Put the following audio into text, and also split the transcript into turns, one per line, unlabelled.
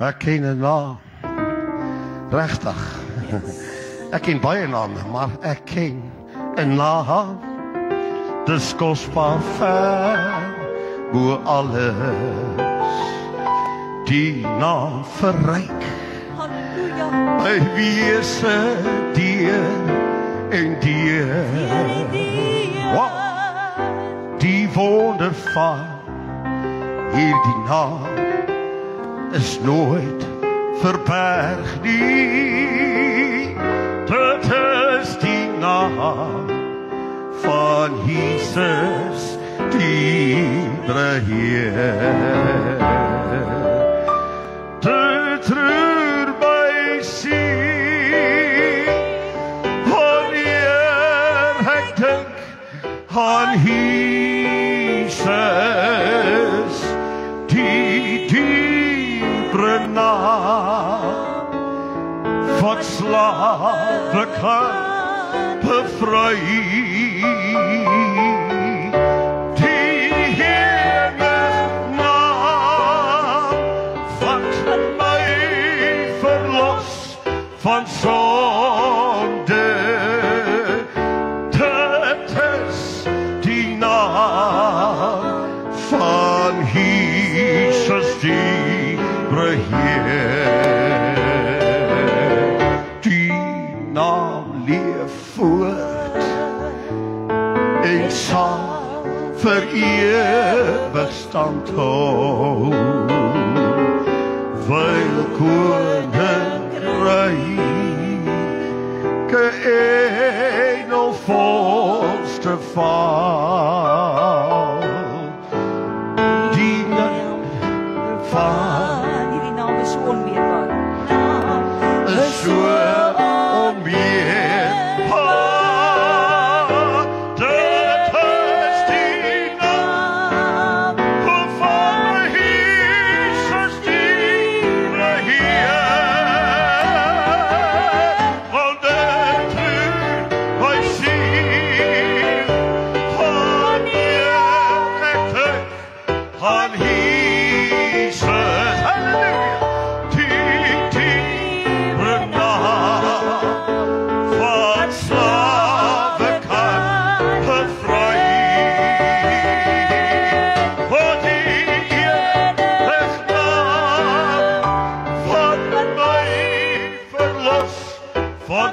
Ek ken 'n naam. Regtig. Ek ken baie name, maar ek ken 'n naam. Dis kosbaar ver bo alles. Die naam verryk.
Halleluja.
By wie is deur en deur. Wow. Die wonder van hierdie naam is nooit verberg nie. Dit is die naam van Jesus die Heer. Dit roer my siel wanneer ek dink aan Jesus die diepere naam wat slawe kan bevry. Die heilige naam wat my verlos van sonde. Dit is die naam van Jesus die Heer. Die naam leef voort en sal vir ewig stand hou. Wyl koninkryke een of volste val. Die naam van
hierdie naam is so onweerbaar.
is so onweerbaar. Dit is die naam van Jesus die Heer. Want dit roer my siel wanneer ek dink aan Jesus. Halleluja. Die diepere naam van slawe kan bevry. O die heilige naam van my verlos van